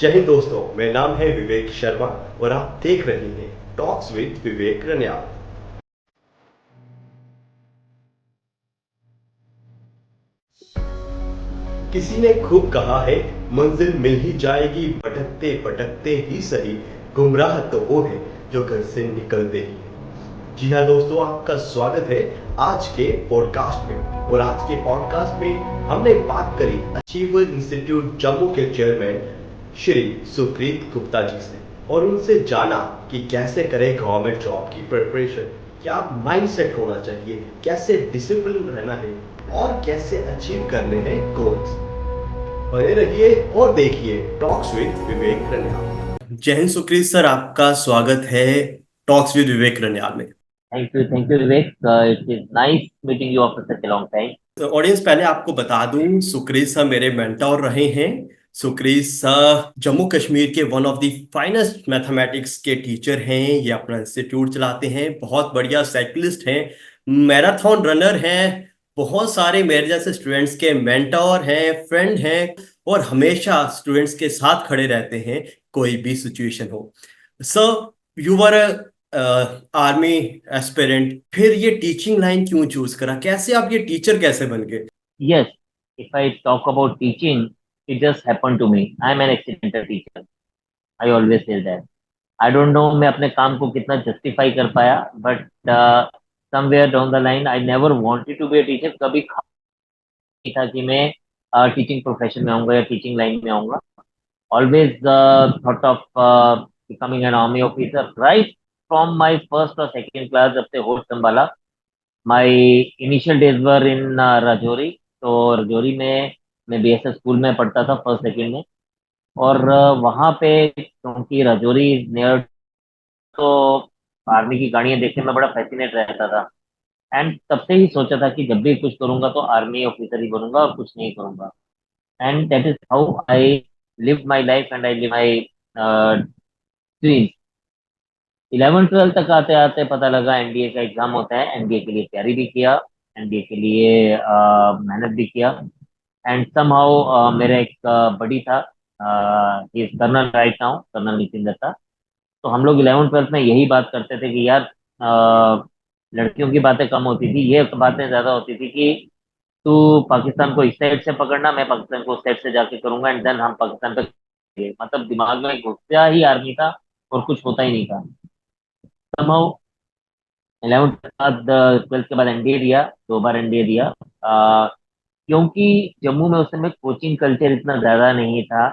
जय हिंद दोस्तों, मेरा नाम है विवेक शर्मा और आप देख रहे हैं टॉक्स विद विवेक रनियाल। किसी ने खूब कहा है, मंजिल मिल ही जाएगी भटकते भटकते ही सही, गुमराह तो वो है जो घर से निकलते ही है। जी हाँ दोस्तों, आपका स्वागत है आज के पॉडकास्ट में। और आज के पॉडकास्ट में हमने बात करी अचीवर इंस्टीट्यूट जम्मू के चेयरमैन श्री सुप्रीत गुप्ता जी से और उनसे जाना कि कैसे करें गवर्नमेंट जॉब की प्रिपरेशन, क्या माइंडसेट होना चाहिए, कैसे डिसिप्लिन रहना है और कैसे अचीव करने हैं गोल्स। बने रहिए और देखिए टॉक्स विद विवेक रनियाल। जय हिंद सुकृत सर, आपका स्वागत है टॉक्स विद विवेक रनियाल में। Thank you, Vivek. It is nice meeting you after such a long time. तो ऑडियंस, पहले आपको बता दूं, सुक्रीत सर मेरे मेंटोर रहे हैं। सुक्रीत सर जम्मू कश्मीर के one of the finest mathematics के टीचर हैं। ये अपना इंस्टीट्यूट चलाते हैं, बहुत बढ़िया साइकिलिस्ट हैं, मैराथन रनर हैं, बहुत सारे मेरे जैसे स्टूडेंट्स के मेंटोर हैं, फ्रेंड हैं और हमेशा स्टूडेंट्स के साथ खड़े रहते हैं कोई भी सिचुएशन हो। Sir, you were army aspirant, फिर ये टीचिंग लाइन क्यों चूज करा, कैसे आप ये टीचर कैसे बन गए? Yes, if I talk about teaching, it just happened to me. I am an accidental teacher. I always say that. I don't know मैं अपने काम को कितना justify कर पाया, but somewhere down the line, I never wanted to be a teacher. कभी नहीं था कि मैं टीचिंग प्रोफेशन में आऊंगा या टीचिंग लाइन में आऊंगा. Always thought of becoming an army officer right from my first or second class जब से होश संभाला. My initial days were in Rajouri. तो राजौरी में मैं बीएसएस स्कूल में पढ़ता था फर्स्ट सेकंड में. और वहाँ पे क्योंकि राजौरी नियर, तो आर्मी की गाड़ियाँ देखने में बड़ा फैसिनेट रहता था. एंड तब से ही सोचा था कि जब भी कुछ करूंगा तो आर्मी ऑफिसर ही बनूंगा और कुछ नहीं करूंगा. And that is how I live my life and I live my dream. 11 12 तक आते आते पता लगा एनडीए का एग्जाम होता है. एनडीए के लिए तैयारी भी किया, एनडीए के लिए मेहनत भी किया. एंड समहाउ मेरा एक बड़ी था, he is colonel right now, colonel Nitin Dutta. तो हम लोग 11 12 में यही बात करते थे कि यार लड़कियों की बातें कम होती थी, ये बातें ज्यादा होती थी कि तू पाकिस्तान को इस साइड से पकड़ना, मैं पाकिस्तान को उस साइड से जाके करूंगा एंड देन हम पाकिस्तान पे करेंगे. मतलब दिमाग में घुसा ही आर्मी था और कुछ होता ही नहीं था. समहाउ 11 के बाद 12 के बाद एनडीए दिया, 2 बार एनडीए दिया. क्योंकि जम्मू में उस समय कोचिंग कल्चर इतना ज़्यादा नहीं था,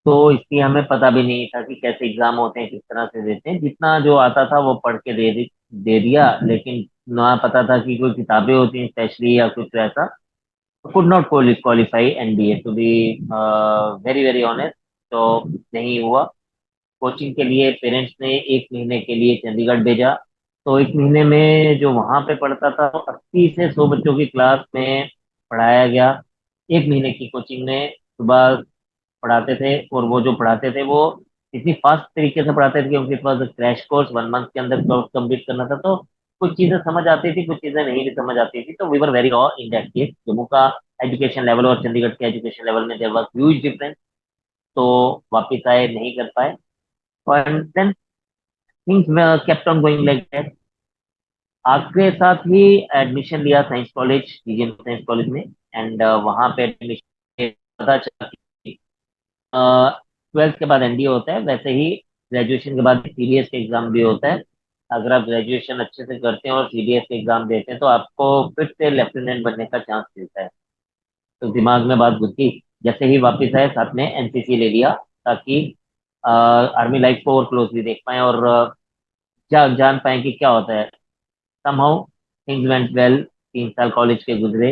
तो इसलिए हमें पता भी नहीं था कि कैसे एग्जाम होते हैं, किस तरह से देते हैं. जितना जो आता था वो पढ़ के दे दिया, लेकिन ना पता था कि कोई किताबें होती हैं स्पेशली या कुछ ऐसा. Could not qualify NDA to be very very honest. तो नहीं हुआ. कोचिंग के लिए पेरेंट्स ने 1 महीने के लिए चंडीगढ़ भेजा. तो 1 महीने में जो वहां पे पढ़ता था, तो 80 से 100 बच्चों की क्लास में पढ़ाया गया. 1 महीने की कोचिंग में सुबह पढ़ाते थे, और वो जो पढ़ाते थे वो इतनी फास्ट तरीके से पढ़ाते थे क्योंकि it was crash course, 1 month के अंदर कोर्स कंप्लीट करना था. तो कुछ चीजें समझ आती थी, कुछ चीजें नहीं भी समझ आती थी. तो we were very raw in that case. Jammu का एजुकेशन लेवल और चंडीगढ़ के एजुकेशन लेवल में देयर वाज ह्यूज डिफरेंस. तो वापिस आए, नहीं कर पाए. And then things kept on going like that. आपके साथ ही एडमिशन लिया science college, DGM science college में. एंड वहाँ पे एडमिशन पता चला कि 12th के बाद एनडीए होता है, वैसे ही ग्रेजुएशन के बाद सीडीएस का एग्जाम भी होता है. अगर आप ग्रेजुएशन अच्छे से करते हैं और सीडीएस का एग्जाम देते हैं तो आपको फिर से लेफ्टिनेंट बनने का चांस मिलता है. तो दिमाग में बात घुस गई. जैसे ही वापस आए, साथ में एनसीसी ले लिया, ताकि आर्मी लाइफ को और क्लोजली देख पाए और जान पाए कि क्या होता है. somehow things went well. 3 साल कॉलेज के गुजरे.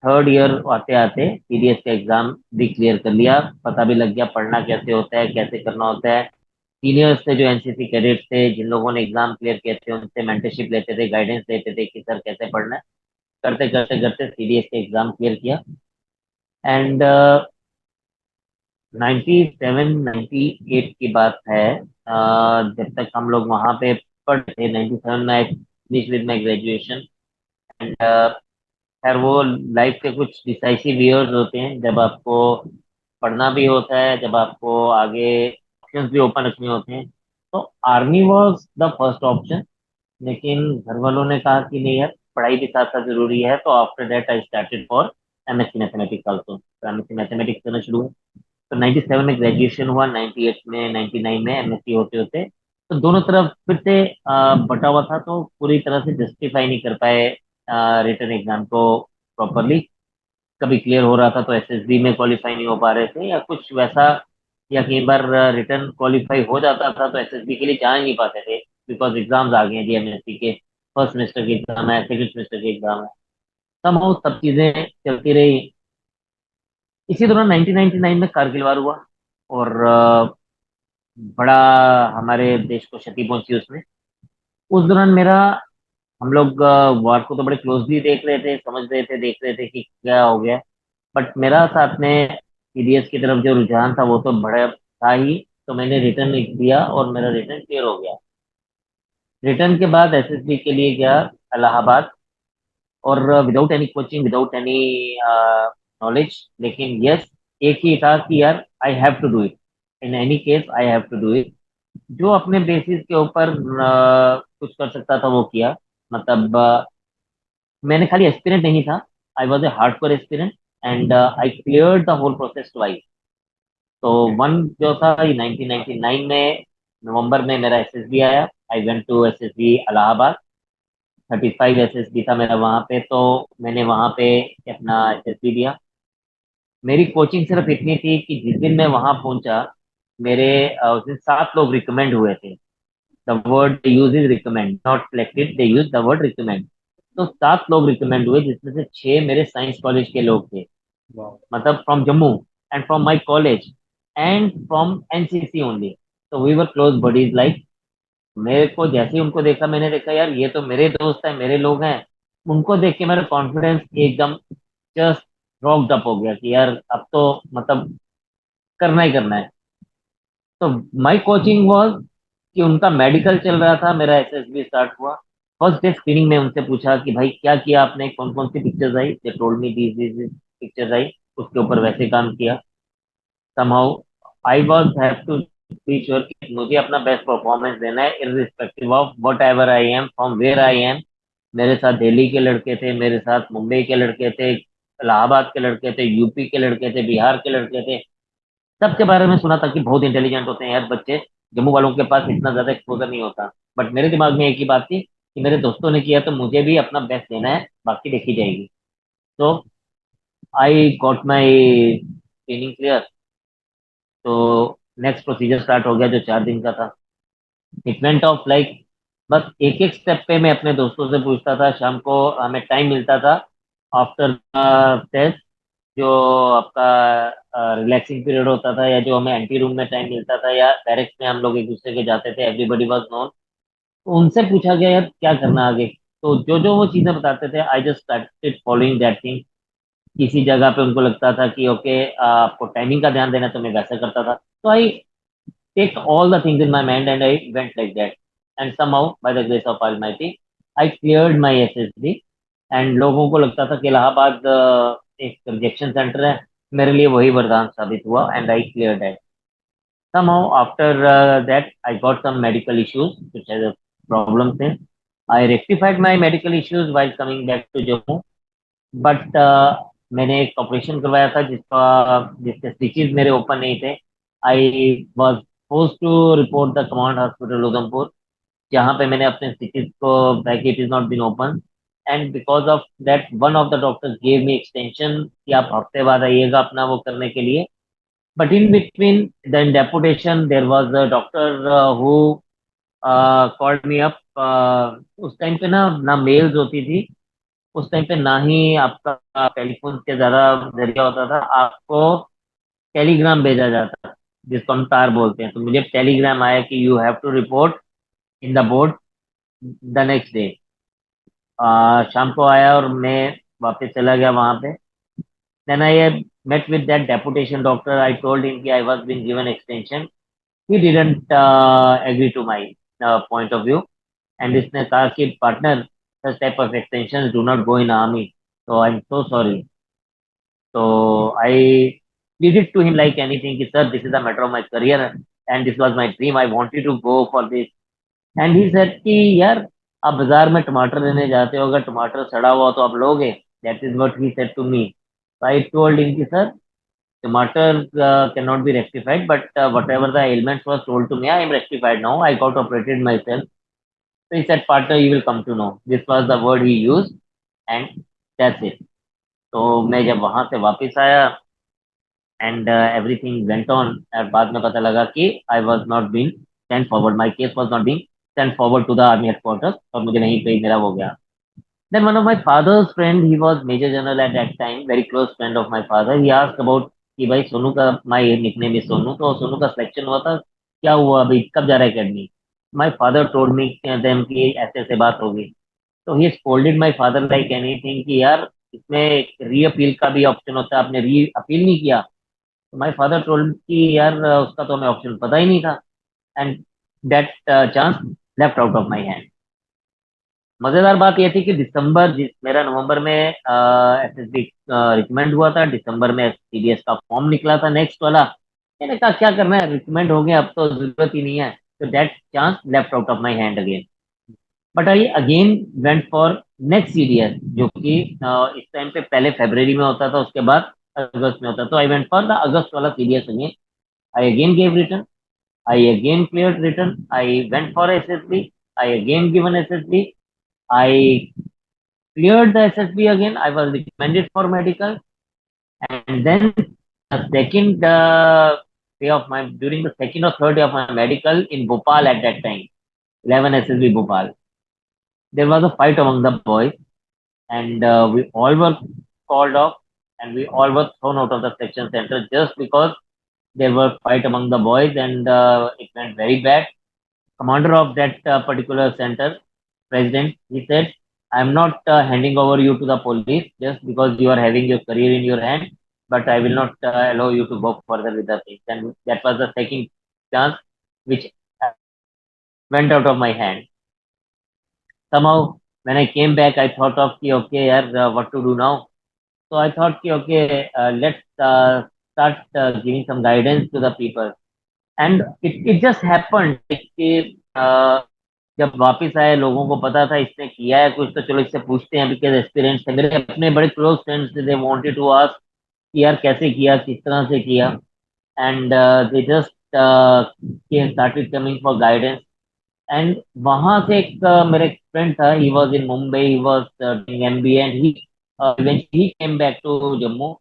थर्ड ईयर आते आते सीडीएस का एग्जाम भी क्लियर कर लिया. पता भी लग गया पढ़ना कैसे होता है, कैसे करना होता है. सीनियर्स थे जो एनसीसी कैडेट्स थे, जिन लोगों ने एग्जाम क्लियर किए थे, उनसे मेंटरशिप लेते थे, गाइडेंस लेते थे कि सर कैसे पढ़ना है. करते करते करते सीडीएस का एग्जाम क्लियर किया. एंड 97 98 की बात है. जब तक हम लोग वहाँ पे पढ़ते थे, 97 में I finish with my graduation. And खैर वो लाइफ के कुछ डिसाइसिव ईयर्स होते हैं जब आपको पढ़ना भी होता है, जब आपको आगे ऑप्शंस भी ओपन रखने होते हैं, तो army was the first option. लेकिन घर वालों ने कहा कि नहीं यार, पढ़ाई भी साथ साथ जरूरी है, तो after that I started for MSc mathematics also. तो एमएससी मैथमेटिक्स करना शुरू हुआ। तो 97 में ग्रेजुएशन हुआ, 98 में, 99 में एमएससी होते होते, तो दोनों तरफ फिर से बटा हुआ था, तो पूरी तरह से जस्टिफाई नहीं कर पाए रिटर्न एग्जाम को प्रॉपरली। कभी क्लियर हो रहा था तो एसएसबी में क्वालिफाई नहीं हो पा रहे थे या कुछ वैसा, या कई बार रिटर्न क्वालिफाई हो जाता था तो एसएसबी के लिए जा ही नहीं पाते थे, बिकॉज एग्जाम्स आ गए हैं जी एमएससी के। फर्स्ट सेमेस्टर के एग्जाम है, सेकंड सेमेस्टर के एग्जाम है, सब चीजें चलती रही। इसी दौरान 1999 में कारगिल वार हुआ, और बड़ा हमारे देश को क्षति पहुंची उसमें। उस दौरान मेरा, हम लोग वार को तो बड़े क्लोजली देख रहे थे, समझ रहे थे, देख रहे थे कि क्या हो गया, बट मेरा साथ में सीडीएस की तरफ जो रुझान था वो तो बड़ा था ही। तो मैंने रिटर्न दिया और मेरा रिटर्न क्लियर हो गया। रिटर्न के बाद एसएसबी के लिए गया इलाहाबाद, और without any coaching, without any knowledge, लेकिन यस, एक ही था कि यार I have to do it, in any case I have to do it. जो अपने बेसिस के ऊपर कुछ कर सकता था वो किया। मतलब मैंने खाली एस्पिरेंट नहीं था, I was a hardcore aspirant, and I clear the whole process twice. तो वन जो था ये 1999 में नवंबर में मेरा एसएसबी आया। I went to SSB Allahabad. 35 SSB था मेरा वहाँ पे, तो मैंने वहाँ पे अपना एसएसबी दिया। मेरी कोचिंग सिर्फ इतनी थी कि जिस दिन मैं वहाँ पहुंचा, मेरे उस दिन 7 लोग रिकमेंड हुए थे। The word use is recommend, not selected, they use the word recommend. तो 7 लोग रिकमेंड हुए, जिसमें से 6 मेरे साइंस कॉलेज के लोग थे, वाह। मतलब from Jammu, and from my college, and from NCC only. तो we were close buddies like. मेरे को जैसे ही उनको देखा, मैंने देखा यार ये तो मेरे दोस्त हैं, मेरे लोग हैं। उनको देख के मेरा कॉन्फिडेंस एकदम जस्ट रॉक्ड अप हो गया कि यार अब तो मतलब करना ही करना है। तो माय कोचिंग वाज कि उनका मेडिकल चल रहा था, मेरा एसएसबी स्टार्ट हुआ। फर्स्ट डे स्क्रीनिंग में उनसे पूछा कि भाई क्या किया आपने, कौन कौन सी पिक्चर्स आई, they told me these pictures आई। उसके ऊपर वैसे काम किया। somehow I was have to be sure कि मुझे अपना बेस्ट परफॉर्मेंस देना है, irrespective of whatever I am, from where I am। मेरे साथ दिल्ली के लड़के थे, मेरे साथ मुंबई के लड़के थे, इलाहाबाद के लड़के थे, यूपी के लड़के थे, बिहार के लड़के थे। सबके बारे में सुना था कि बहुत इंटेलिजेंट होते हैं यार बच्चे, जम्मू वालों के पास इतना ज्यादा एक्सपोजर नहीं होता। बट मेरे दिमाग में एक ही बात थी कि मेरे दोस्तों ने किया तो मुझे भी अपना बेस्ट देना है, बाकी देखी जाएगी। तो I got my training clear. तो नेक्स्ट प्रोसीजर स्टार्ट हो गया जो 4 दिन का था। इट वेंट ऑफ लाइक, बस एक एक स्टेप पे मैं अपने दोस्तों से पूछता था। शाम को हमें टाइम मिलता था आफ्टर टेस्ट, जो आपका रिलैक्सिंग पीरियड होता था, या जो हमें एंटी रूम में टाइम मिलता था, या डायरेक्ट में हम लोग एक दूसरे के जाते थे, एवरीबडी वाज नोन। तो उनसे पूछा गया यार क्या करना आगे, तो जो जो वो चीजें बताते थे I just started following that thing. किसी जगह पे उनको लगता था कि ओके आपको टाइमिंग का ध्यान देना है, तो मैं वैसा करता था। तो आई take all the things in my mind and I went like that. And somehow, by the grace of Almighty, I cleared my SSD। And लोगों को लगता था कि इलाहाबाद एक रिजेक्शन सेंटर है, मेरे लिए वही वरदान साबित हुआ, and I cleared that। Somehow after that, I got some medical issues, which has a problem since। I rectified my medical issues while coming back to Jammu, but मैंने एक ऑपरेशन करवाया था जिसके स्टिचेस मेरे ओपन नहीं थे। I was force to report the command hospital Udhampur, जहाँ पे मैंने अपने स्टिचेस को, ताकि it is not been open. And because of that one of the doctors gave me extension कि आप हफ्ते बाद आइएगा अपना वो करने के लिए। But in between the deputation there was a doctor who called me up. उस टाइम पे ना ना मेल्स होती थी, उस टाइम पे ना ही आपका टेलीफोन के ज्यादा जरिया होता था, आपको टेलीग्राम भेजा जाता, जिसको हम तार बोलते हैं। तो मुझे टेलीग्राम आया कि you have to report in the board the next day. शाम को आया और मैं वापस चला गया वहां पे। Then I met with that deputation doctor। I told him कि I was being given extension। He didn't agree to my point of view। And इसने कहा कि partner, such type of extensions do not go in army। So I'm so sorry। तो आई did it to him like anything. He said, this is a matter of my career and this was my dream. I wanted to go for this. And he said कि यार आप बाजार में टमाटर लेने जाते हो, अगर टमाटर सड़ा हुआ हो तो आप लोगे. That is what he said to me. So I told him कि sir, tomato cannot be rectified, but whatever the ailments was told to me, I am rectified now. I got operated myself. So he said, partner, you will come to know. This was the word he used, and that's it. तो मैं जब वहां से वापस आया and everything went on, और बाद में पता लगा कि I was not being sent forward, my case was not being sent forward to the army headquarters, और मुझे नहीं पे मेरा हो गया. Then one of my father's friend, he was major general at that time, very close friend of my father. He asked about कि भाई सोनू का, my nickname is सोनू, तो सोनू का सिलेक्शन हुआ था, क्या हुआ अभी, कब जा रहा है academy. My father told me them कि ऐसे ऐसे बात होगी. तो he scolded my father like anything कि यार इसमें री अपील का भी ऑप्शन होता है, आपने री अपील नहीं किया. तो माय फादर टोल्ड कि यार उसका तो हमें ऑप्शन पता ही नहीं था, and that chance left out of my hand. मजेदार बात यह थी कि मेरा नवंबर में एसएसबी रिकमेंड हुआ था, दिसंबर में सीडीएस का फॉर्म निकला था नेक्स्ट वाला. मैंने कहा क्या करना है, रिकमेंड हो गया, अब तो जरूरत ही नहीं है. तो that chance left out of my hand again. But I again went for next CDS, जो कि इस टाइम पे पहले फरवरी में होता था, उसके बाद अगस्त में होता. तो आई वेंट फॉर द अगस्त वाला CDS again. I again gave return. I again cleared return. I went for SSB. I again given SSB. I cleared the SSB again. I was recommended for medical. And then the second day of my, during the second or third day of my medical in Bhopal at that time, 11 SSB Bhopal, there was a fight among the boys, and we all were called off, and we all were thrown out of the section center just because there were fight among the boys, and it went very bad. Commander of that particular center, president, he said, I'm not handing over you to the police just because you are having your career in your hand, but I will not allow you to go further with the things. And that was the second chance which went out of my hand. Somehow, when I came back, I thought of, ki, okay, yaar, what to do now? So I thought, ki, okay, let's start giving some guidance to the people. And it just happened कि जब वापस आए, लोगों को पता था इसने किया है कुछ, तो चलो इससे पूछते हैं, बिकॉज एक्सपीरियंस थे, मेरे अपने बड़े क्लोज फ्रेंड्स थे. दे वांटेड टू आस्क कि यार कैसे किया, किस तरह से किया. And they just started coming for guidance. And वहां से एक मेरा एक फ्रेंड था, he was in Mumbai, he was doing MBA, and he eventually came back to Jammu.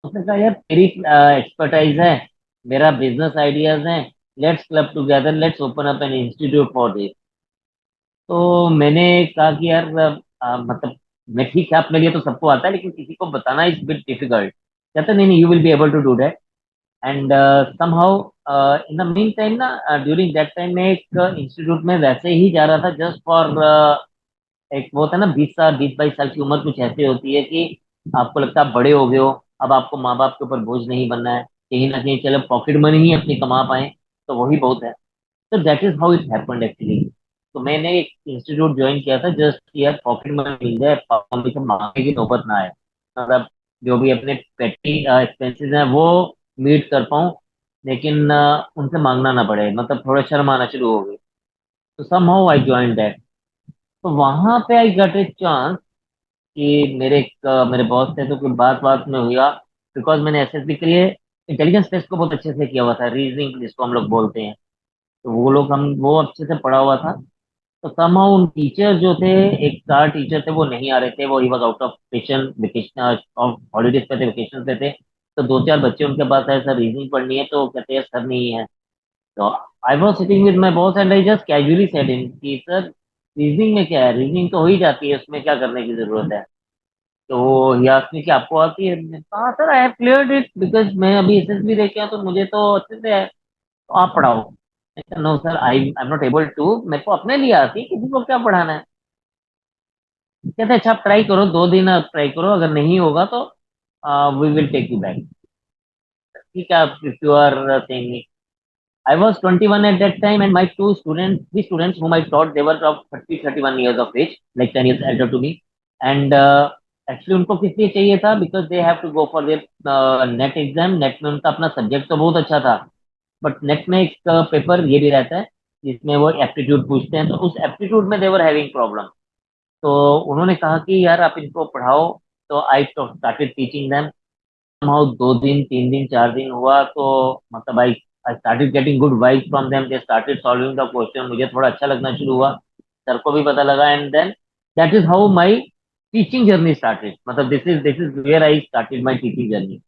उसने कहा यार तेरी एक्सपर्टाइज है, मेरा बिजनेस आइडियाज हैं, let's club together, let's open up an institute for this. तो मैंने कहा कि यार मतलब मैं ठीक है, अपने लिए तो सबको आता है, लेकिन किसी को बताना इज बिट डिफिकल्ट. कहता नहीं नहीं, you will be able to do that. And somehow in the mean time ना, ड्यूरिंग दैट टाइम मैं एक इंस्टीट्यूट में वैसे ही जा रहा था जस्ट फॉर एक वो होता है ना, 20 22 साल की उम्र कुछ ऐसी होती है कि आपको लगता है आप बड़े हो गए हो, अब आपको माँ बाप के ऊपर बोझ नहीं बनना है, कहीं ना कहीं चलो पॉकेट मनी ही अपनी कमा पाए तो वही बहुत है. तो that is how it happened actually. तो मैंने एक इंस्टीट्यूट ज्वाइन किया था जस्ट यार पॉकेट मनी मिल जाए, पापा मम्मी से मांगने की नौबत ना आए, मतलब जो भी अपने पेटी एक्सपेंसेस हैं वो मीट कर पाऊँ, लेकिन उनसे मांगना ना पड़े, मतलब थोड़ा शर्म आना शुरू हो गई. तो somehow I join that. तो वहां पे आई गट ए चांस कि मेरे बॉस थे, तो कोई बात बात में हुआ, बिकॉज मैंने एसएसबी के लिए इंटेलिजेंस टेस्ट को बहुत अच्छे से किया हुआ था, रीजनिंग जिसको हम लोग बोलते हैं. तो वो अच्छे से पढ़ा हुआ था. तो somehow उन टीचर जो थे, एक चार टीचर थे, वो नहीं आ रहे थे, वो he was out of station, vacation of holidays पे थे, वेकेशन पे थे. तो दो चार बच्चे उनके पास आए, सर रीजनिंग पढ़नी है, तो कहते हैं सर नहीं है. तो I was sitting with my boss and I just casually said him कि सर रीजनिंग में क्या है, रीजनिंग तो हो ही जाती है, उसमें क्या करने की जरूरत है. तो ही आस्क्ड मी कि आपको आती है. मैंने कहा, हाँ sir, I have cleared it because मैं अभी एसएसबी दे के आया, तो मुझे तो अच्छे से है, तो आप पढ़ाओ. No sir, I am not able to, मेरे को अपने लिए आती है, किसी को क्या पढ़ाना है. कहते हैं, अच्छा आप ट्राई करो, 2 दिन आप ट्राई करो, अगर नहीं होगा तो we will take you back. ठीक है, if you are saying. I was 21 at that time, and my three students whom I taught, they were of 30, 31 years of age, like 10 years elder to me. And actually उनको किस लिए चाहिए था, because they have to go for their NET exam. NET में उनका अपना subject तो बहुत अच्छा था, बट नेट में एक पेपर ये भी रहता है जिसमें वो एप्टीट्यूड पूछते हैं, तो उस एप्टीट्यूड में देवर हैविंग प्रॉब्लम। तो उन्होंने कहा कि यार आप इनको पढ़ाओ। तो I started teaching them. somehow 2 दिन 3 दिन 4 दिन हुआ तो मतलब I started getting good vibes from them. They started solving the question, मुझे थोड़ा अच्छा लगना शुरू हुआ, सर को भी पता लगा। And then that is how my teaching journey started. मतलब this is where I started my teaching journey.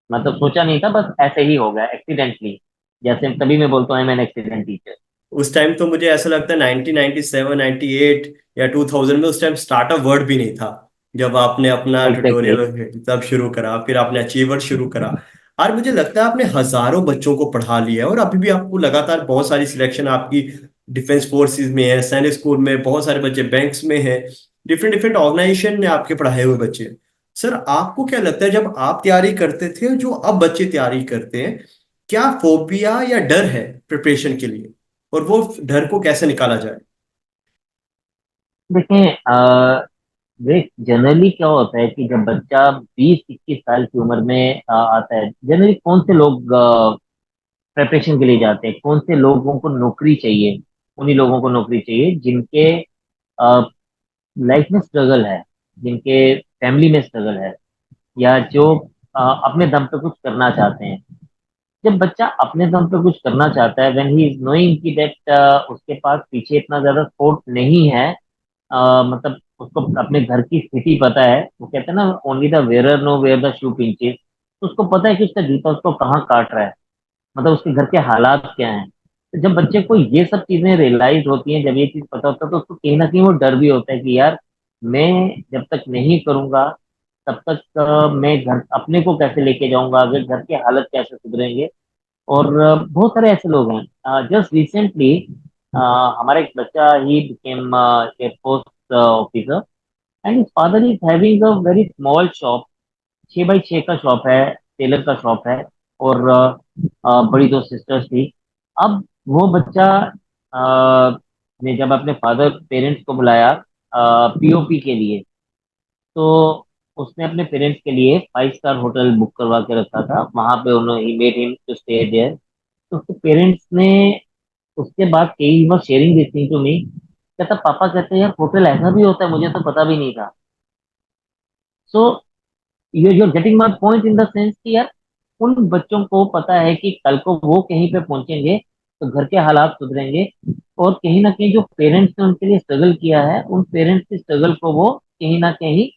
मतलब सोचा नहीं था, बस ऐसे ही हो गया एक्सीडेंटली। जैसे तभी मैं बोलता हूँ I am an accident teacher. उस टाइम तो मुझे ऐसा लगता है 1997 98 या 2000 में उस टाइम स्टार्टअप वर्ड भी नहीं था जब आपने अपना एग्जैक्टली। ट्यूटोरियल तब शुरू करा, फिर आपने अचीवर शुरू करा। और मुझे लगता है आपने हजारों बच्चों को पढ़ा लिया है और अभी भी आपको लगातार बहुत सारी सिलेक्शन आपकी डिफेंस फोर्सेस में है, सैनिक स्कूल में बहुत सारे बच्चे, बैंक्स में है, डिफरेंट डिफरेंट ऑर्गेनाइजेशन में आपके पढ़ाए हुए बच्चे। सर आपको क्या लगता है जब आप तैयारी करते थे और जो अब बच्चे तैयारी करते हैं, क्या फोबिया या डर है प्रिपरेशन के लिए, और वो डर को कैसे निकाला जाए? देखें, देख जनरली क्या होता है कि जब बच्चा 20-21 साल की उम्र में आता है, जनरली कौन से लोग प्रिपरेशन के लिए जाते हैं, कौन से लोगों को नौकरी चाहिए। उन्हीं लोगों को नौकरी चाहिए जिनके लाइफ में स्ट्रगल है, जिनके फैमिली में स्ट्रगल है, या जो अपने दम पे कुछ करना चाहते हैं। जब बच्चा अपने दम पे कुछ करना चाहता है, व्हेन ही इज नोइंग कि दैट उसके पास पीछे इतना ज्यादा सपोर्ट नहीं है, मतलब उसको अपने घर की स्थिति पता है। वो कहते हैं ना, only the wearer know where the shoe pinches. तो उसको पता है कि उसका जूता उसको कहाँ काट रहा है, मतलब उसके घर के हालात क्या हैं। तो जब बच्चे को ये सब चीजें रियलाइज होती हैं, जब ये चीज पता होता है, तो उसको कहीं ना कहीं वो डर भी होता है कि यार मैं जब तक नहीं करूंगा तब तक मैं घर अपने को कैसे लेके जाऊंगा, आगे घर के हालत कैसे सुधरेंगे। और बहुत सारे ऐसे लोग हैं। जस्ट रिसेंटली हमारा एक बच्चा he became air force officer, and his father is having a very small shop. 6x6 का शॉप है, टेलर का शॉप है। और बड़ी दो सिस्टर्स थी। अब वो बच्चा ने जब अपने फादर पेरेंट्स को बुलाया पीओपी के लिए, तो उसने अपने पेरेंट्स के लिए 5 स्टार होटल बुक करवा के रखा था। वहां पे उन्होंने ही made him to stay there. तो उसके पेरेंट्स ने उसके बाद कई बार शेयरिंग दिस टू मी, कहता पापा कहते हैं यार होटल ऐसा भी होता है, मुझे तो पता भी नहीं था। सो you're getting my point in the sense कि यार उन बच्चों को पता है कि कल को वो कहीं पे पहुंचेंगे तो घर के हालात सुधरेंगे, और कहीं ना कहीं जो पेरेंट्स ने उनके लिए स्ट्रगल किया है, उन पेरेंट्स की स्ट्रगल को वो कहीं ना कहीं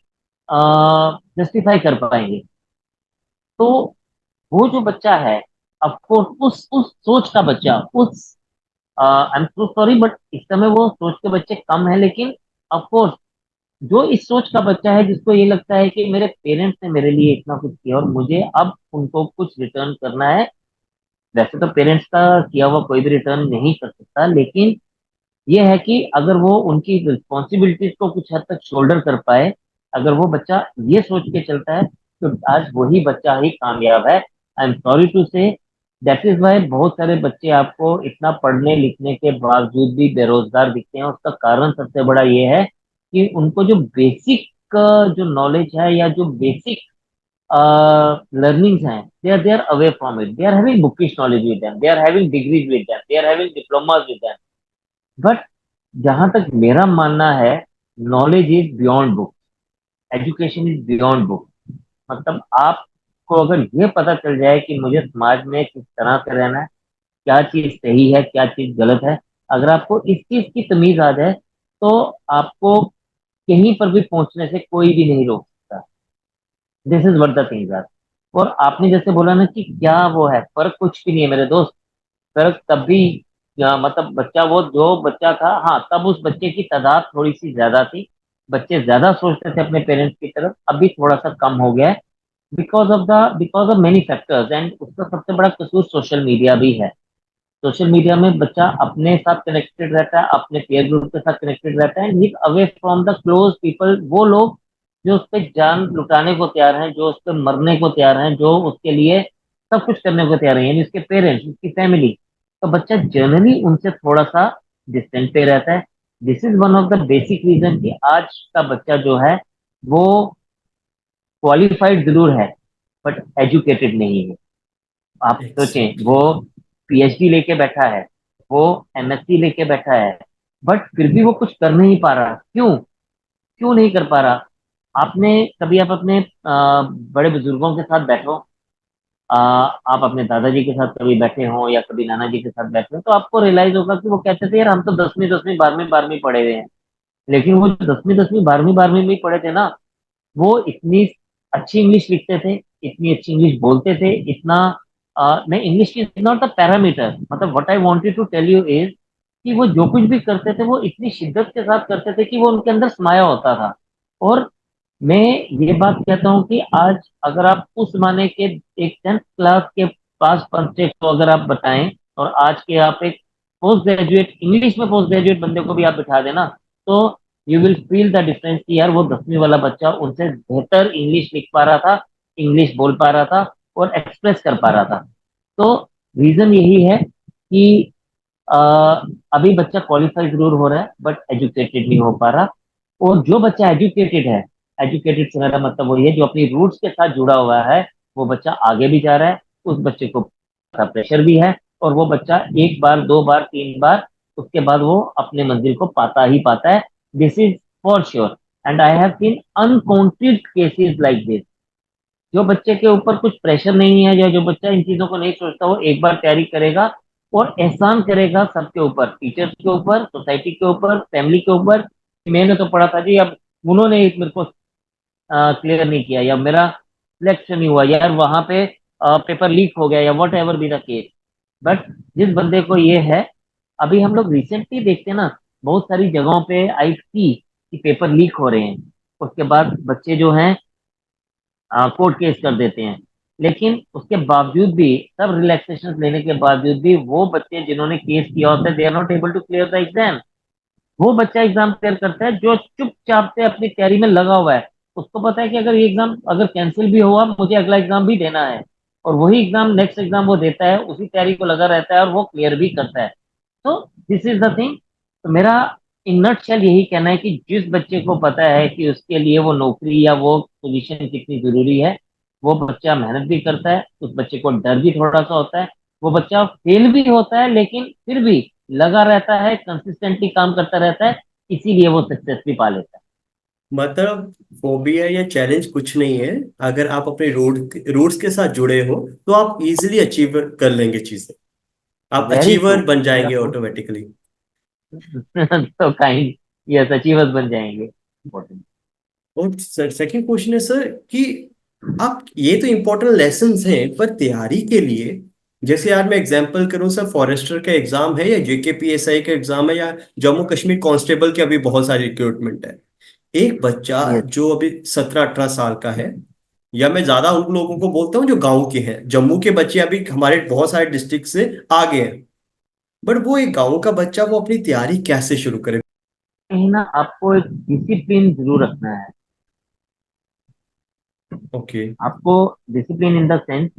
जस्टिफाई कर पाएंगे। तो वो जो बच्चा है, ऑफकोर्स उस सोच का बच्चा, उस I am so sorry but इस समय वो सोच के बच्चे कम है, लेकिन ऑफकोर्स जो इस सोच का बच्चा है जिसको ये लगता है कि मेरे पेरेंट्स ने मेरे लिए इतना कुछ किया और मुझे अब उनको कुछ रिटर्न करना है। वैसे तो पेरेंट्स का किया हुआ कोई भी रिटर्न नहीं कर सकता, लेकिन ये है कि अगर वो उनकी रिस्पॉन्सिबिलिटीज को कुछ हद तक शोल्डर कर पाए, अगर वो बच्चा ये सोच के चलता है, तो आज वही बच्चा ही कामयाब है। आई एम सॉरी टू से, दैट इज वाई बहुत सारे बच्चे आपको इतना पढ़ने लिखने के बावजूद भी बेरोजगार दिखते हैं। उसका कारण सबसे बड़ा ये है कि उनको जो बेसिक जो नॉलेज है, या जो बेसिक learnings हैं, they are away from it. They are having bookish knowledge with them, they are having degrees with them, they are having diplomas with them, but जहां तक मेरा मानना है, knowledge is beyond book, education is beyond book. मतलब आपको अगर ये पता चल जाए कि मुझे समाज में किस तरह से रहना है, क्या चीज सही है क्या चीज गलत है, अगर आपको इस चीज की तमीज आ जाए, तो आपको कहीं पर भी पहुंचने से कोई भी नहीं रोक सकता। This is what the things are. और आपने जैसे बोला ना कि क्या वो है, फर्क कुछ भी नहीं है मेरे दोस्त। फर्क तब भी मतलब बच्चा, वो जो बच्चा था, हाँ तब उस बच्चे की तादाद थोड़ी सी ज्यादा थी, बच्चे ज्यादा सोचते थे अपने पेरेंट्स की तरफ। अभी थोड़ा सा कम हो गया है, because of many factors. And उसका सबसे बड़ा कसूर सोशल मीडिया भी है। सोशल मीडिया में बच्चा अपने साथ कनेक्टेड रहता है, अपने पेयर ग्रुप के साथ कनेक्टेड रहता है, and he away from the close people. वो लोग जो उस पर जान लुटाने को तैयार हैं, जो उस पर मरने को तैयार हैं, जो उसके लिए सब कुछ करने को तैयार है, यानी उसके पेरेंट्स, उसकी फैमिली। तो बच्चा जनरली उनसे थोड़ा सा डिस्टेंट पे रहता है। This is one of the basic reason कि आज का बच्चा जो है वो क्वालिफाइड जरूर है बट एजुकेटेड नहीं है। आप सोचें, वो एग्जैक्टली। पीएचडी लेके बैठा है, वो एमएससी लेके बैठा है, बट फिर भी वो कुछ कर नहीं पा रहा। क्यों? क्यों नहीं कर पा रहा? आपने कभी आप अपने बड़े बुजुर्गों के साथ बैठो, आप अपने दादाजी के साथ कभी बैठे हो या कभी नाना जी के साथ बैठे हो, तो आपको रियलाइज होगा कि वो कहते थे यार हम तो 10वीं 10वीं 12वीं 12वीं पढ़े हुए हैं। लेकिन वो जो 10वीं 10वीं 12वीं 12वीं में पढ़े थे ना, वो इतनी अच्छी इंग्लिश लिखते थे, इतनी अच्छी इंग्लिश बोलते थे, इतना नहीं, English is not the parameter. मतलब what I wanted to tell you is कि वो जो कुछ भी करते थे वो इतनी शिद्दत के साथ करते थे कि वो उनके अंदर समाया होता था। और मैं ये बात कहता हूँ कि आज अगर आप उस जमाने के एक 10th क्लास के पास बच्चे को अगर आप बताएं, और आज के आप एक पोस्ट ग्रेजुएट, इंग्लिश में पोस्ट ग्रेजुएट बंदे को भी आप बिठा देना, तो you will feel the difference कि यार वो 10वीं वाला बच्चा उनसे बेहतर इंग्लिश लिख पा रहा था, इंग्लिश बोल पा रहा था और एक्सप्रेस कर पा रहा था। तो रीजन यही है कि अ, अभी बच्चा क्वालिफाई जरूर हो रहा है बट एजुकेटेड नहीं हो पा रहा। और जो बच्चा एजुकेटेड है, एजुकेटेड से मेरा मतलब वही है जो अपनी रूट्स के साथ जुड़ा हुआ है, वो बच्चा आगे भी जा रहा है। उस बच्चे को प्रेशर भी है, और वो बच्चा एक बार दो बार तीन बार उसके बाद वो अपने मंजिल को पाता ही पाता है। This is for sure, and I have seen uncounted cases like this. जो बच्चे के ऊपर कुछ प्रेशर नहीं है या जो बच्चा इन चीजों को नहीं सोचता, वो एक बार तैयारी करेगा और एहसान करेगा सबके ऊपर, टीचर्स के ऊपर, सोसाइटी के ऊपर, फैमिली के ऊपर कि मैंने तो पढ़ा था जी, अब उन्होंने मेरे को क्लियर नहीं किया, या मेरा सिलेक्शन नहीं हुआ, यार वहां पे पेपर लीक हो गया, या what ever be the case. But जिस बंदे को ये है, अभी हम लोग रिसेंटली देखते हैं ना, बहुत सारी जगहों पे आई थी कि पेपर लीक हो रहे हैं, उसके बाद बच्चे जो हैं कोर्ट केस कर देते हैं। लेकिन उसके बावजूद भी, सब रिलैक्सेशन लेने के बावजूद भी, वो बच्चे जिन्होंने केस किया होता है they are not able to clear the exam. वो बच्चा एग्जाम क्लियर करता है जो चुपचाप से अपनी तैयारी में लगा हुआ है। उसको पता है कि अगर ये एग्जाम अगर कैंसिल भी हुआ, मुझे अगला एग्जाम भी देना है, और वही एग्जाम नेक्स्ट एग्जाम वो देता है, उसी तैयारी को लगा रहता है और वो क्लियर भी करता है। तो दिस इज द थिंग। तो मेरा इन नटशेल यही कहना है कि जिस बच्चे को पता है कि उसके लिए वो नौकरी या वो पोजीशन कितनी जरूरी है, वो बच्चा मेहनत भी करता है, उस बच्चे को डर भी थोड़ा सा होता है, वो बच्चा फेल भी होता है लेकिन फिर भी लगा रहता है, कंसिस्टेंटली काम करता रहता है, इसीलिए वो सक्सेस भी पा लेता है। मतलब फोबिया या चैलेंज कुछ नहीं है। अगर आप अपने रूट्स के साथ जुड़े हो तो आप इजीली अचीव कर लेंगे चीजें। आप वेरी ट्रू। अचीवर बन मेरा जाएंगे खुद ऑटोमेटिकली। तो काइंड, यस, अचीवर्स बन जाएंगे। Important। और सेकंड क्वेश्चन है सर कि आप, ये तो इम्पोर्टेंट लेसन्स हैं पर तैयारी के लिए, जैसे यार मैं एग्जांपल करूं सर, फॉरेस्टर का एग्जाम है या जेकेपीएसआई का एग्जाम है या जम्मू कश्मीर कांस्टेबल के अभी बहुत सारे रिक्रूटमेंट है। एक बच्चा यस। जो अभी 17-18 साल का है, या मैं ज्यादा उन लोगों को बोलता हूँ जो गांव के हैं, जम्मू के बच्चे अभी हमारे बहुत सारे डिस्ट्रिक्ट से आगे हैं, बट वो एक गांव का बच्चा वो अपनी तैयारी कैसे शुरू करे? कहीं ना आपको एक डिसिप्लिन जरूर रखना है। ओके। आपको डिसिप्लिन इन द सेंस,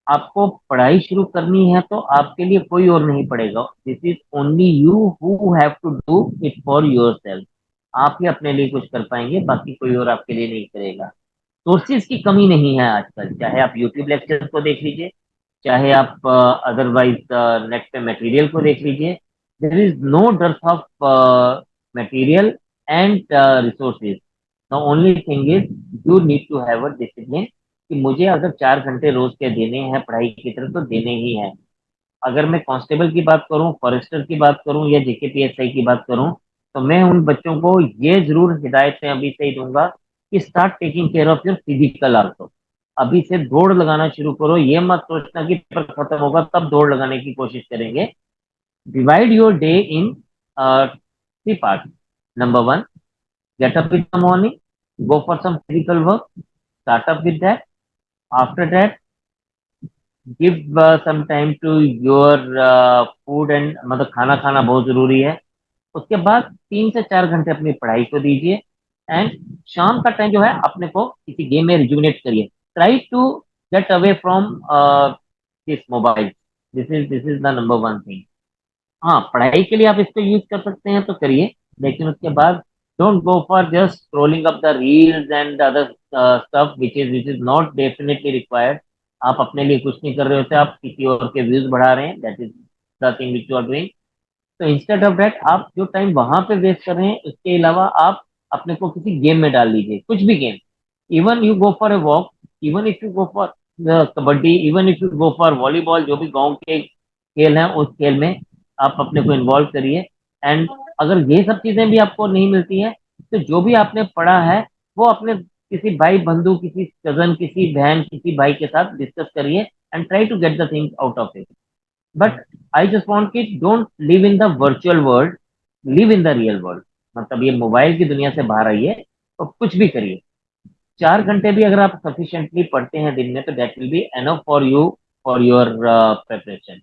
आपको पढ़ाई शुरू करनी है तो आपके लिए कोई और नहीं पढ़ेगा। This is only you who have to do it for yourself. आप ही अपने लिए कुछ कर पाएंगे, बाकी कोई और आपके लिए नहीं करेगा। सोर्सेज की कमी नहीं है आजकल, चाहे आप यूट्यूब लेक्चर्स को देख लीजिए, चाहे आप अदरवाइज नेट पे मटेरियल को देख लीजिए। There is no dearth of material and resources. The only thing is you need to have a discipline कि मुझे अगर 4 घंटे रोज के देने हैं पढ़ाई की तरफ, तो देने ही हैं। अगर मैं कांस्टेबल की बात करूं, फॉरेस्टर की बात करूं या जेकेपीएसआई की बात करूं, तो मैं उन बच्चों को ये जरूर हिदायतें अभी से ही दूंगा कि start taking care of your physical also. अभी से दौड़ लगाना शुरू करो, ये मत सोचना कि पेपर खत्म होगा तब दौड़ लगाने की कोशिश करेंगे। Divide your day in 3 part. Number 1, get up in the morning, go for some physical work, start up with that. After that, give some time to your food and मतलब खाना खाना बहुत जरूरी है। उसके बाद 3 से 4 घंटे अपनी पढ़ाई को दीजिए, एंड शाम का टाइम जो है अपने को किसी गेम में रिजुविनेट करिए। Try to get away from this mobile. This is the number 1 thing. हाँ, पढ़ाई के लिए आप इसको यूज कर सकते हैं तो करिए, लेकिन उसके बाद don't go for just scrolling up the reels and other stuff which is not definitely required. आप अपने लिए कुछ नहीं कर रहे होते, आप किसी और के व्यूज बढ़ा रहे हैं, that is the thing which you are doing. तो इंस्टेड ऑफ दैट आप जो टाइम वहां पे वेस्ट कर रहे हैं उसके अलावा आप अपने को किसी गेम में डाल लीजिए, कुछ भी game. Even you go for a walk, even if you go for kabaddi, even if you go for volleyball, जो भी गांव के खेल हैं उस खेल में आप अपने को इन्वॉल्व करिए. एंड अगर ये सब चीजें भी आपको नहीं मिलती हैं तो जो भी आपने पढ़ा है वो अपने किसी भाई बंधु, किसी कजन, किसी बहन, किसी भाई के साथ डिस्कस करिए and try to get the things out of it. But I just want कि don't live in the virtual world, live in the real world. मतलब ये मोबाइल की दुनिया से बाहर आइए और कुछ भी करिए. 4 घंटे भी अगर आप सफिशिएंटली पढ़ते हैं दिन में तो that will be enough for you, for your preparation.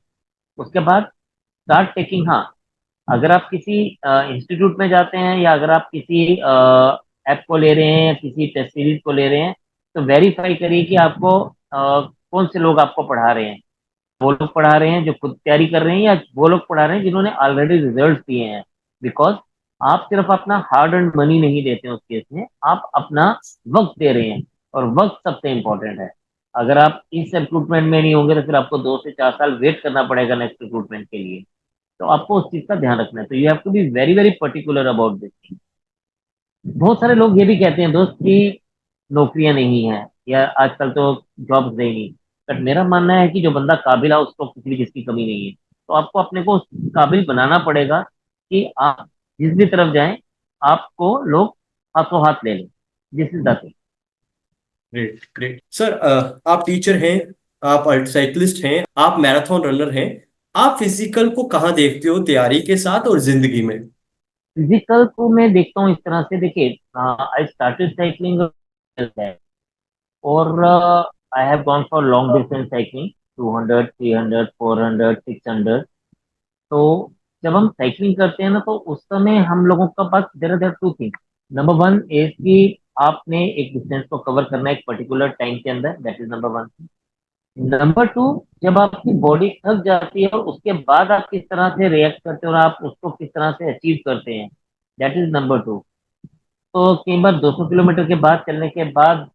उसके बाद स्टार्ट टेकिंग, हाँ, अगर आप किसी इंस्टीट्यूट में जाते हैं या अगर आप किसी ऐप को ले रहे हैं या किसी टेस्ट सीरीज को ले रहे हैं तो वेरीफाई करिए कि आपको कौन से लोग आपको पढ़ा रहे हैं. वो लोग पढ़ा रहे हैं जो खुद तैयारी कर रहे हैं या वो लोग पढ़ा रहे हैं जिन्होंने ऑलरेडी रिजल्ट दिए हैं. बिकॉज आप सिर्फ अपना हार्ड अर्न मनी नहीं देते हैं उस केस में, आप अपना वक्त दे रहे हैं और वक्त सबसे इंपॉर्टेंट है. अगर आप इस रिक्रूटमेंट में नहीं होंगे तो फिर आपको 2 से 4 साल वेट करना पड़ेगा नेक्स्ट रिक्रूटमेंट के लिए. तो आपको उस चीज का ध्यान रखना है. तो you have to be very very particular about this. बहुत सारे लोग ये भी कहते हैं दोस्त कि नौकरियां नहीं है या आजकल तो जॉब्स नहीं. बट मेरा मानना है कि जो बंदा काबिल है उसको किसी भी चीज की कमी नहीं है. तो आपको अपने को उस काबिल बनाना पड़ेगा कि आप जिस भी तरफ जाएं आपको लोग हाथों हाथ ले लें. This is the thing. Great great sir, आप टीचर हैं, आप साइकिलिस्ट हैं, आप मैराथन रनर हैं, आप फिजिकल को कहाँ देखते हो तैयारी के साथ और जिंदगी में? फिजिकल को मैं देखता हूँ इस तरह से. देखिए, आई स्टार्टेड साइकिलिंग और I have gone for long distance cycling, 200, 300, 400, 600. तो जब हम साइकिलिंग करते हैं ना तो उस समय हम लोगों का पास there two things. Number one is कि आपने एक डिस्टेंस को कवर करना है एक पर्टिकुलर टाइम के अंदर, that is number one. Number two, जब आपकी बॉडी थक जाती है और उसके बाद आप किस तरह से रिएक्ट करते हो और आप उसको किस तरह से अचीव करते हैं, दैट इज नंबर टू. तो कई बार 200 किलोमीटर के बाद चलने के बाद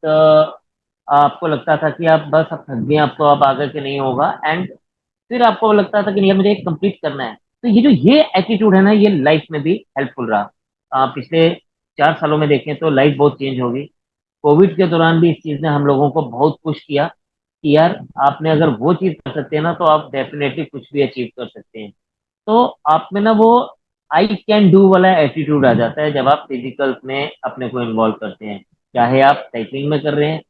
आपको लगता था कि आप बस अब थक गए, अब तो आप आगे के नहीं होगा. एंड फिर आपको लगता था कि नहीं, अब मुझे कंप्लीट करना है. तो ये जो ये एटीट्यूड है ना, ये लाइफ में भी हेल्पफुल रहा. पिछले 4 सालों में देखें तो लाइफ बहुत चेंज होगी. कोविड के दौरान भी इस चीज ने हम लोगों को बहुत पुश किया कि यार आपने अगर वो चीज कर सकते हैं ना तो आप डेफिनेटली कुछ भी अचीव कर सकते हैं. तो आप में ना वो आई कैन डू वाला एटीट्यूड आ जाता है जब आप फिजिकल में अपने को इन्वॉल्व करते हैं. चाहे आप साइकिलिंग में कर रहे हैं,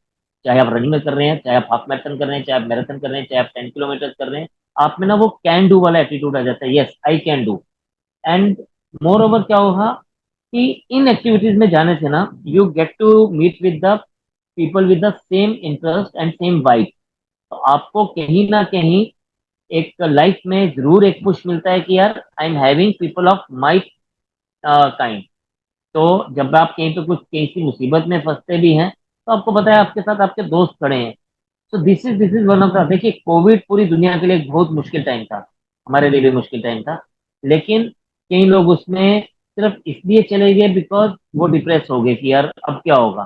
चाहे आप रनिंग में कर रहे हैं, चाहे आप हाफ मैराथन कर रहे हैं, चाहे आप मैराथन कर रहे हैं, चाहे आप 10 किलोमीटर कर रहे हैं, आप में ना वो कैन डू वाला एटीट्यूड आ जाता है. Yes, I can do. And moreover क्या होगा कि इन एक्टिविटीज में जाने से ना you get to meet with the people with the same interest and same vibe. तो आपको कहीं ना कहीं एक लाइफ में जरूर एक पुश मिलता है कि यार I am having people of my kind. तो जब आप कहीं पे कुछ किसी मुसीबत में फंसते भी हैं तो आपको पता है आपके साथ आपके दोस्त खड़े हैं. तो this is one of the. देखिए, कोविड पूरी दुनिया के लिए एक बहुत मुश्किल टाइम था, हमारे लिए भी मुश्किल टाइम था. लेकिन कई लोग उसमें सिर्फ इसलिए चले गए बिकॉज वो डिप्रेस हो गए कि यार अब क्या होगा.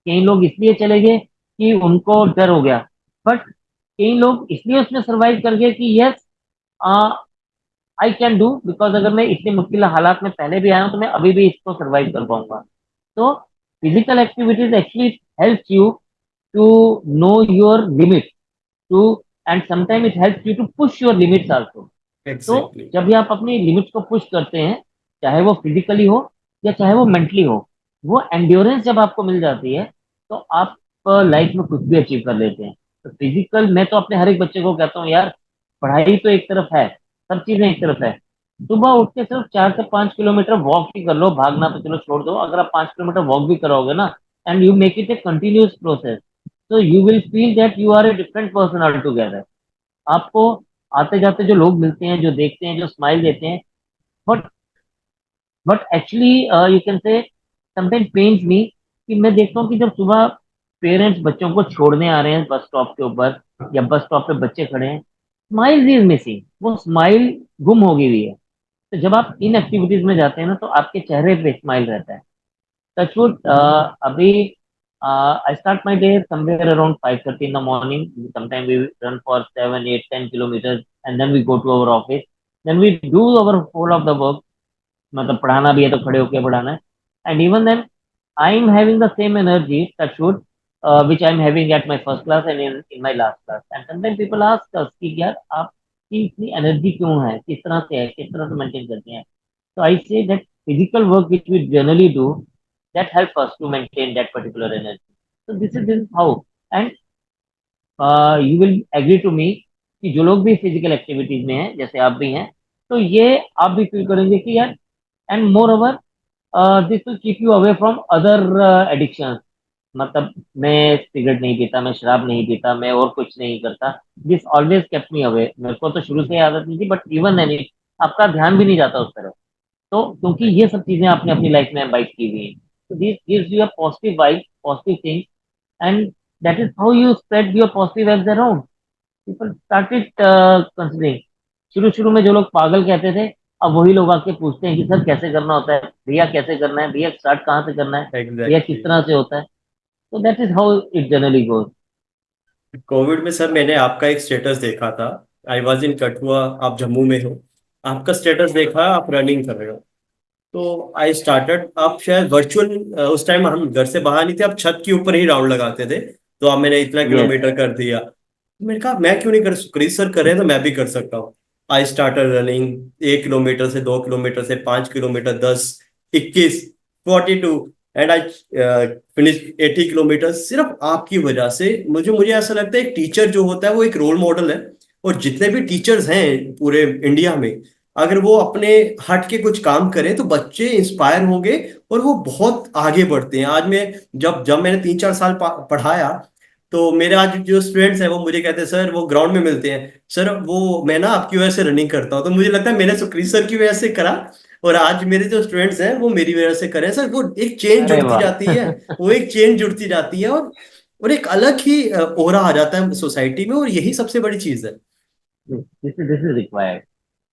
कई लोग इसलिए चले गए कि उनको डर हो गया. बट कई लोग इसलिए उसमें सरवाइव कर गए कि yes, I can do, because अगर मैं इतने मुश्किल हालात में पहले भी आया हूं तो मैं अभी भी इसको सरवाइव कर पाऊंगा. तो physical activities actually help you to know your limit too, and sometime it helps you to push your limits also. तो एग्जैक्टली। जब भी आप अपनी लिमिट्स को पुश करते हैं, चाहे वो फिजिकली हो या चाहे वो मेंटली हो, वो एंड्योरेंस जब आपको मिल जाती है तो आप लाइफ में कुछ भी अचीव कर लेते हैं. तो फिजिकल, मैं तो अपने हर एक बच्चे को कहता हूँ यार, पढ़ाई तो एक तरफ है, सब चीजें एक तरफ है. सुबह उठ के सिर्फ 4 से 5 किलोमीटर वॉक ही कर लो, भागना तो चलो छोड़ दो. अगर आप 5 किलोमीटर वॉक भी करोगे ना and you make it a continuous process, तो you will feel that you are a different person all together. आपको आते जाते जो लोग मिलते हैं, जो देखते हैं, जो स्माइल देते हैं, but actually you can say sometime pens मी कि मैं देखता हूँ कि जब सुबह पेरेंट्स बच्चों को छोड़ने आ रहे हैं बस स्टॉप के ऊपर या बस स्टॉप पे बच्चे खड़े हैं, स्माइल इज मिसिंग, वो स्माइल गुम हो गई हुई है. तो जब आप इन एक्टिविटीज में जाते हैं ना तो आपके चेहरे पे स्माइल रहता है. टचवुड अभी I start my day somewhere around 5:30 in the morning. Sometimes we run for 7, 8, 10 kilometers, and then we go to our office. Then we do our whole of the work. मतलब पढ़ाना भी है तो खड़े होके पढ़ाना है. And even then, I'm having the same energy, touchwood, which I'm having at my first class and in my last class. And sometimes people ask us कि यार आपकी इतनी एनर्जी क्यों है, किस तरह से है, किस तरह से मेंटेन करते हैं. So I say that physical work which we generally do, that helps us to maintain that particular energy. So this is how. And you will agree to me कि जो लोग भी फिजिकल एक्टिविटीज में हैं, जैसे आप भी हैं, तो ये आप भी फील करेंगे कि यार, and more over this will keep you away from other addictions. मतलब मैं सिगरेट नहीं पीता, मैं शराब नहीं पीता, मैं और कुछ नहीं करता. This always kept me away. मेरे को तो शुरू से ही आदत नहीं थी, बट इवन एनी आपका ध्यान भी नहीं जाता उस तरफ. तो क्योंकि ये सब चीजें आपने अपनी लाइफ में एम्बाइब की हुई हैं, तो this gives you a positive vibe, positive thing. And that is how you spread your positive vibes around. People started considering. शुरू शुरू में जो लोग पागल कहते थे, अब वही लोग आके पूछते हैं कि सर कैसे करना होता है भैया, कैसे करना है भैया, स्टार्ट कहाँ से करना है भैया, किस एग्जैक्टली। तरह से होता है. तो that is how it generally goes. Covid में सर मैंने आपका एक स्टेटस देखा था। आई वॉज इन कठुआ, आप जम्मू में हो। आपका स्टेटस देखा, आप रनिंग कर रहे हो। तो आई स्टार्टेड, आप शायद वर्चुअल, उस टाइम हम घर से बाहर नहीं थे, आप छत के ऊपर ही राउंड लगाते थे। तो आप, मैंने इतना यस. किलोमीटर कर दिया। मैंने कहा मैं क्यों नहीं कर, क्रिस सर कर रहे हैं तो मैं भी कर सकता हूँ। आई स्टार्टेड रनिंग, 1 किलोमीटर से 2 किलोमीटर से 5 kilometre, 10, 21, 42, and I finish 80 kilometre सिर्फ आपकी वजह से। मुझे ऐसा लगता है एक टीचर जो होता है वो एक रोल मॉडल है। और जितने भी टीचर्स हैं पूरे इंडिया में, अगर वो अपने हट के कुछ काम करें तो बच्चे इंस्पायर होंगे और वो बहुत आगे बढ़ते हैं। आज मैं, जब जब मैंने 3-4 साल पढ़ाया, तो मेरे आज जो स्टूडेंट्स हैं वो मुझे कहते हैं सर, वो ग्राउंड में मिलते हैं, सर वो मैं ना आपकी वजह से रनिंग करता हूँ। तो मुझे लगता है मैंने सुक्रीत सर की वजह से करा, और आज मेरे जो स्टूडेंट्स हैं वो मेरी वजह से करें सर। वो एक चेन अरे जुड़ती वाह. जाती है, वो एक चेन जुड़ती जाती है, और एक अलग ही ओरा आ जाता है सोसाइटी में, और यही सबसे बड़ी चीज है। This is required.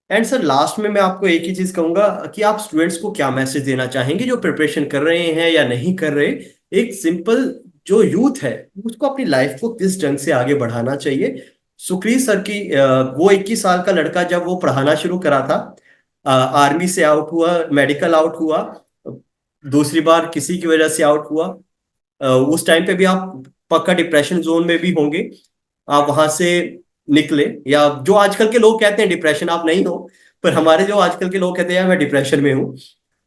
And sir last में मैं आपको एक ही चीज कहूंगा कि आप स्टूडेंट्स को क्या मैसेज देना चाहेंगे जो प्रिपरेशन कर रहे हैं या नहीं कर रहे। एक सिंपल, जो यूथ है उसको अपनी लाइफ को किस ढंग से आगे बढ़ाना चाहिए। सुक्रीत सर की, वो 21 साल का लड़का जब वो पढ़ाना शुरू करा था, आर्मी से आउट हुआ, मेडिकल आउट हुआ, दूसरी बार किसी की वजह से आउट हुआ। उस टाइम पे भी आप पक्का डिप्रेशन जोन में भी होंगे। आप वहां से निकले, या जो आजकल के लोग कहते हैं डिप्रेशन, आप नहीं हो, पर हमारे जो आजकल के लोग कहते हैं मैं डिप्रेशन में हूँ।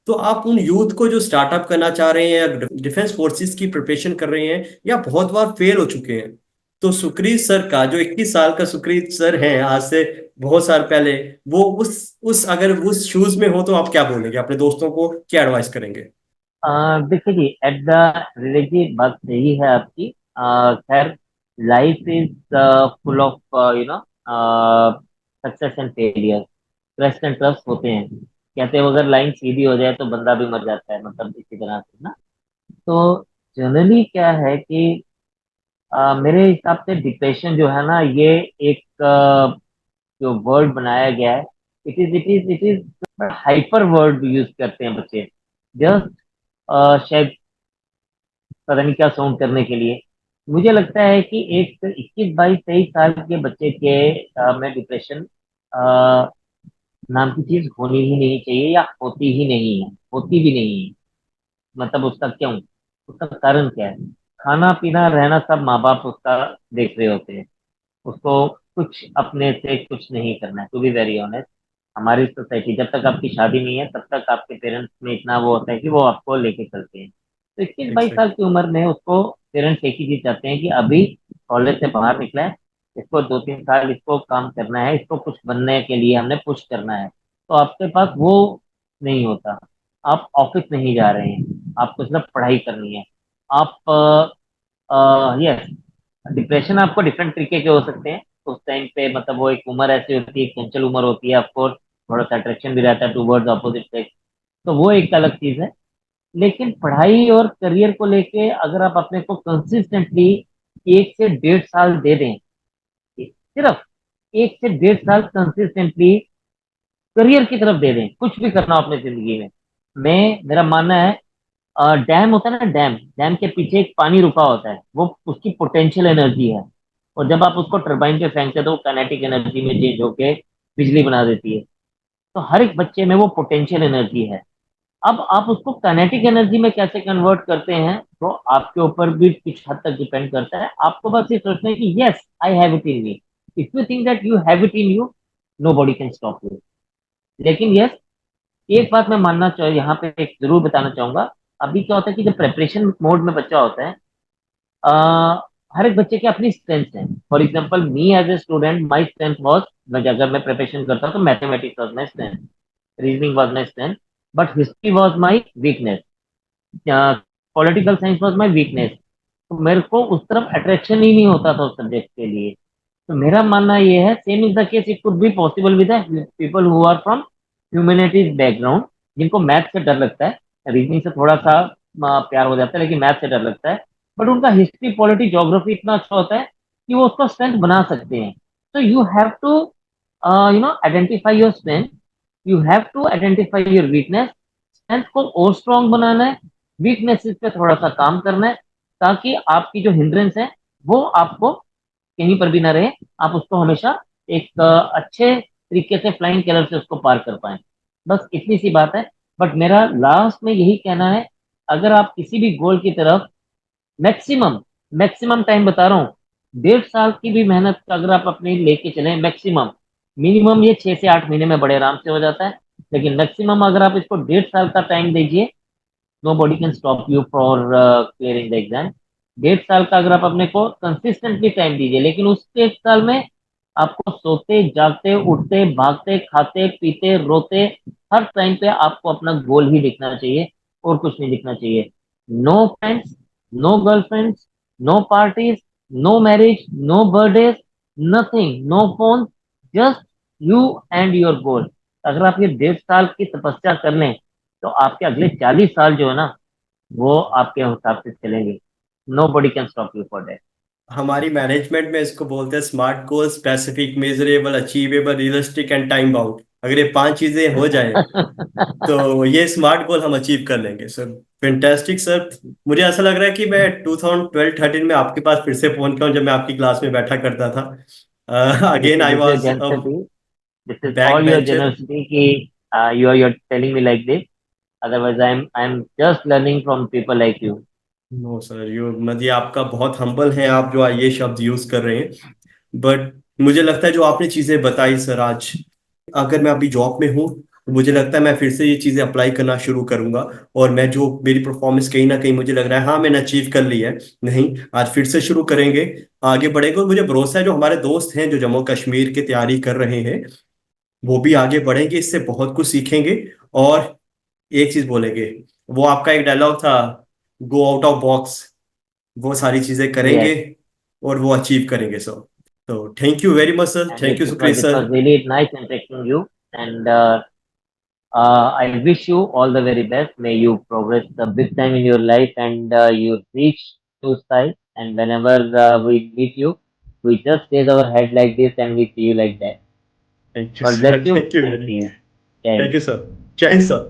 तो आप उन यूथ को जो स्टार्टअप करना चाह रहे हैं, या डिफेंस फोर्सेस की प्रिपरेशन कर रहे हैं, या बहुत बार फेल हो चुके हैं, तो सुक्रीत सर का, जो 21 साल का सुक्रीत सर हैं आज से बहुत साल पहले, वो उस अगर उस शूज में हो तो आप क्या बोलेंगे, अपने दोस्तों को क्या एडवाइस करेंगे? देखिए जी, एट द रिलेटिव बात सही है आपकी. खैर, life is full of you know success and failure. Trust and trust होते हैं. कहते हैं अगर लाइन सीधी हो जाए तो बंदा भी मर जाता है, मतलब इसी तरह से ना. तो जनरली क्या है कि मेरे हिसाब से डिप्रेशन जो है ना, ये एक जो वर्ड बनाया गया है, it is hyper word use करते हैं बच्चे. जस्ट शायद पता नहीं क्या साउंड करने के लिए. मुझे लगता है कि एक 21, 22, 23 साल के बच्चे के में डिप्रेशन नाम की चीज होनी ही नहीं चाहिए, या होती ही नहीं है, होती भी नहीं है. मतलब उसका क्यों, उसका कारण क्या है? खाना पीना रहना सब माँ बाप उसका देख रहे होते हैं. उसको कुछ अपने से कुछ नहीं करना है, टू बी वेरी ऑनेस्ट. हमारी सोसाइटी, जब तक आपकी शादी नहीं है तब तक आपके पेरेंट्स में इतना वो होता है कि वो आपको लेके चलते हैं. तो 21, 22 साल एग्जैक्ट। की उम्र में उसको पेरेंट्स एक ही चीज चाहते हैं कि अभी कॉलेज से बाहर निकला है, इसको 2-3 साल इसको काम करना है, इसको कुछ बनने के लिए हमने पुश करना है. तो आपके पास वो नहीं होता. आप ऑफिस नहीं जा रहे हैं, आपको सिर्फ पढ़ाई करनी है. आप यस, डिप्रेशन आपको डिफरेंट तरीके के हो सकते हैं उस टाइम पे. मतलब वो एक उम्र ऐसी होती है, एक चंचल उम्र होती है, ऑफकोर्स थोड़ा सा अट्रैक्शन भी रहता है टूवर्ड्स अपोजिट सेक्स. तो वो एक अलग चीज है. लेकिन पढ़ाई और करियर को लेके अगर आप अपने को कंसिस्टेंटली 1 से 1.5 साल दे दें, सिर्फ 1 से 1.5 साल कंसिस्टेंटली करियर की तरफ दे दें, कुछ भी करना हो अपनी जिंदगी में, मैं मेरा मानना है डैम होता है ना, डैम डैम के पीछे एक पानी रुका होता है, वो उसकी पोटेंशियल एनर्जी है। और जब आप उसको टरबाइन पे फेंकते हैं तो वो काइनेटिक एनर्जी में चेंज होके बिजली बना देती है। तो हर एक बच्चे में वो पोटेंशियल एनर्जी है। अब आप उसको काइनेटिक एनर्जी में कैसे कन्वर्ट करते हैं तो आपके ऊपर भी कुछ हद तक डिपेंड करता है। आपको बस ये सोचना है कि yes, I have it in me. If you think that you have it in you, nobody can stop you. लेकिन यस, एक बात मैं मानना चाह यहाँ पे एक जरूर बताना चाहूंगा। अभी क्या होता है कि जब प्रेपरेशन मोड में बच्चा होता है, आ, हर एक बच्चे की अपनी स्ट्रेंथ है। For example me as a student, my strength was, अगर मैं प्रिपरेशन करता हूँ तो mathematics was my strength, reasoning was my strength, but history was my weakness, political science was my weakness. तो मेरे को उस तरफ अट्रैक्शन ही नहीं होता था उस सब्जेक्ट के लिए। तो मेरा मानना ये है, same is the case, it could be possible with people who are from humanities background, जिनको मैथ से डर लगता है। रीजनिंग से थोड़ा सा प्यार हो जाता है, लेकिन मैथ से डर लगता है। बट उनका हिस्ट्री, पॉलिटी, ज्योग्राफी इतना अच्छा होता है कि वो उसको स्ट्रेंथ बना सकते हैं। तो you have to identify your strength, you have to identify your weakness. Strength को और स्ट्रांग बनाना है, वीकनेसेस पे थोड़ा सा काम करना है, ताकि आपकी जो हिंड्रेंस है वो आपको कहीं पर भी ना रहे। आप उसको हमेशा एक अच्छे तरीके से फ्लाइंग कलर से उसको पार कर पाए। बस इतनी सी बात है। बट मेरा लास्ट में यही कहना है, अगर आप किसी भी गोल की तरफ मैक्सिमम मैक्सिमम टाइम बता रहा हूँ, 1.5 साल की भी मेहनत अगर आप अपनी लेके चले मैक्सिमम, मिनिमम ये 6 से 8 महीने में बड़े आराम से हो जाता है। लेकिन मैक्सिमम अगर आप इसको 1.5 साल का टाइम दीजिए, nobody can stop you for clearing the exam. 1.5 साल का अगर आप अपने को कंसिस्टेंटली टाइम दीजिए, लेकिन उस 1 साल में आपको सोते जागते उठते भागते खाते पीते रोते हर टाइम पे आपको अपना गोल ही दिखना चाहिए, और कुछ नहीं दिखना चाहिए। No friends, no girlfriends, no parties, no marriage, no birthdays, nothing, no phone, just you and your goal. अगर आप ये 1.5 साल की तपस्या कर लें तो आपके अगले 40 साल जो है ना, वो आपके हिसाब से चलेंगे। Nobody can stop you for that. हमारी मैनेजमेंट में इसको बोलते हैं smart goal, specific, measurable, achievable, realistic and time bound. अगर ये 5 चीजें हो जाए तो ये स्मार्ट गोल हम अचीव कर लेंगे सर। Fantastic sir. मुझे ऐसा लग रहा है कि मैं 2012-13 में आपके पास फिर से पहुंच गया हूं, जब मैं आपकी क्लास में बैठा करता था। This again is I this your was a generosity, this is back all your venture. Generosity कि you are telling me like this. Otherwise I am just learning from people like you. No sir, you मतलब आपका बहुत humble है आप जो ये शब्द use कर रहे हैं। बट मुझे लगता है जो आपने चीजें बताई सर आज, अगर मैं अभी जॉब में हूँ तो मुझे लगता है मैं फिर से ये चीजें अप्लाई करना शुरू करूंगा। और मैं जो मेरी परफॉर्मेंस कहीं ना कहीं मुझे लग रहा है हाँ मैंने अचीव कर ली है, नहीं, आज फिर से शुरू करेंगे, आगे बढ़ेंगे। और मुझे भरोसा है जो हमारे दोस्त हैं जो जम्मू कश्मीर की तैयारी कर रहे हैं वो भी आगे बढ़ेंगे, इससे बहुत कुछ सीखेंगे। और एक चीज बोलेंगे, वो आपका एक डायलॉग था, गो आउट ऑफ बॉक्स, वो सारी चीजें करेंगे यस, और वो अचीव करेंगे सर। तो thank you very much sir, and thank you it सुक्रिय was it sir. Was really nice interacting you. And I wish you all the very best. May you progress the big time in your life, and you reach new skies. And whenever we meet you, we just raise our head like this and we see you like that. Thank you God bless sir, you thank you and very, see you. Jai thank Hind. You sir. जय Hind sir.